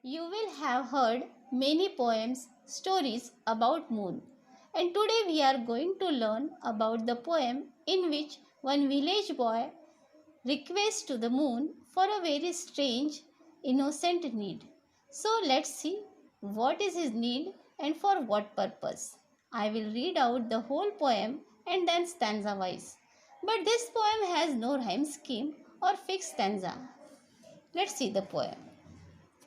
You will have heard many poems, stories about moon. And today we are going to learn about the poem in which one village boy requests to the moon for a very strange, innocent need. So let's see what is his need and for what purpose. I will read out the whole poem and then stanza wise. But this poem has no rhyme scheme or fixed stanza. Let's see the poem.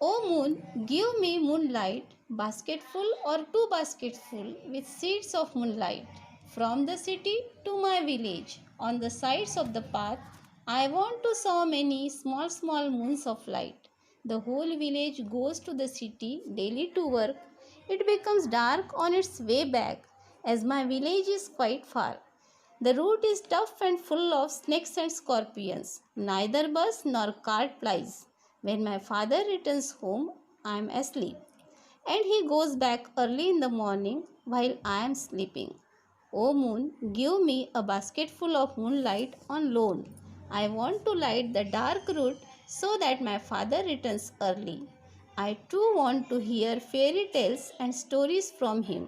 O moon, give me moonlight, basketful or two basketful with seeds of moonlight. From the city to my village, on the sides of the path, I want to saw many small moons of light. The whole village goes to the city daily to work. It becomes dark on its way back, as my village is quite far. The route is tough and full of snakes and scorpions. Neither bus nor cart plies. When my father returns home, I am asleep, and he goes back early in the morning while I am sleeping. O moon, give me a basketful of moonlight on loan. I want to light the dark route so that my father returns early. I too want to hear fairy tales and stories from him.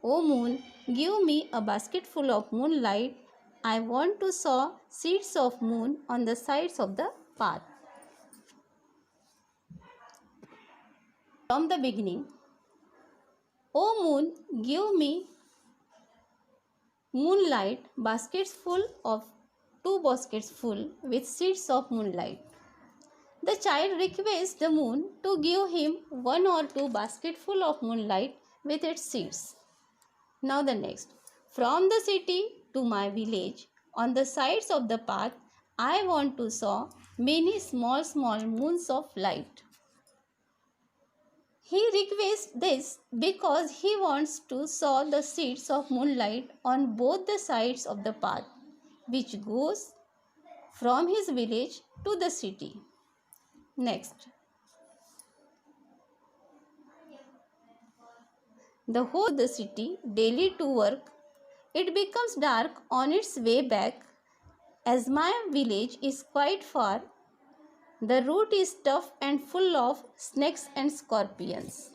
O moon, give me a basketful of moonlight. I want to sow seeds of moon on the sides of the path. From the beginning, O moon, give me moonlight, baskets full of two baskets full with seeds of moonlight. The child requests the moon to give him one or two basketful of moonlight with its seeds. Now the next. From the city to my village, on the sides of the path, I want to saw many small moons of light. He requests this because he wants to saw the seeds of moonlight on both the sides of the path, which goes from his village to the city. Next. The whole of the city daily to work. It becomes dark on its way back, as my village is quite far. The route is tough and full of snakes and scorpions.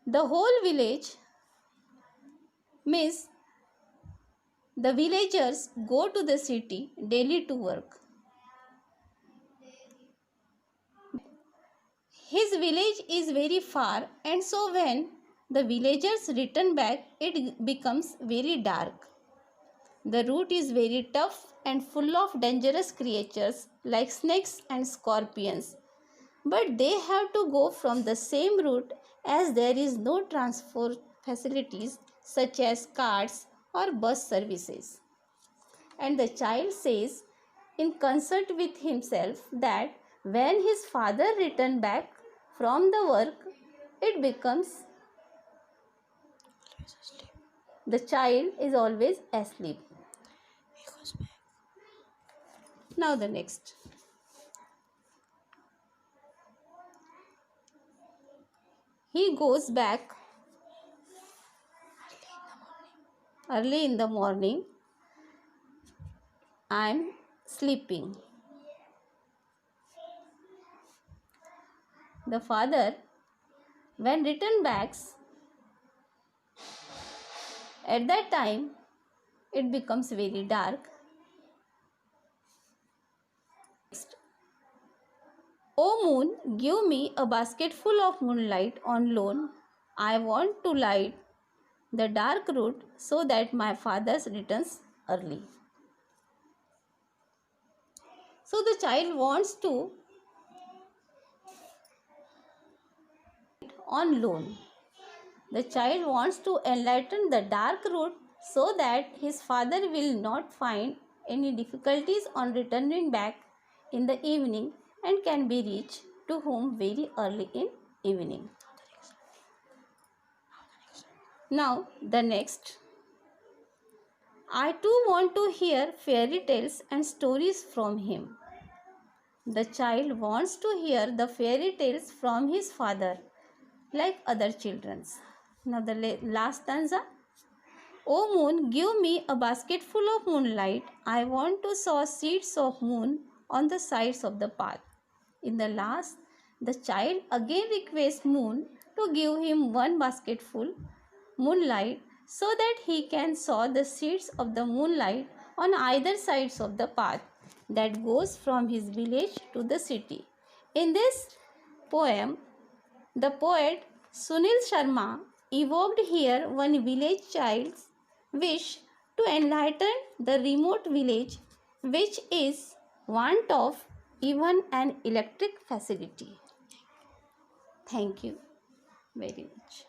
The whole village means the villagers go to the city daily to work. His village is very far, and so when the villagers return back, it becomes very dark. The route is very tough and full of dangerous creatures like snakes and scorpions. But they have to go from the same route as there is no transport facilities such as cars or bus services. And the child says in concert with himself that when his father returned back from the work, it becomes the child is always asleep. Now the next. He goes back early in the morning. I am sleeping. The father, when return backs, at that time it becomes very dark. O moon, give me a basketful of moonlight on loan. I want to light the dark route so that my father returns early. So the child wants to on loan. The child wants to enlighten the dark route so that his father will not find any difficulties on returning back in the evening and can be reached to home very early in evening. Now the next. I too want to hear fairy tales and stories from him. The child wants to hear the fairy tales from his father like other children. Now the last stanza. O moon, give me a basketful of moonlight. I want to sow seeds of moon on the sides of the path. In the last, the child again requests moon to give him one basketful moonlight so that he can sow the seeds of the moonlight on either sides of the path that goes from his village to the city. In this poem, the poet Sunil Sharma evoked here one village child's wish to enlighten the remote village which is want of even an electric facility. Thank you very much.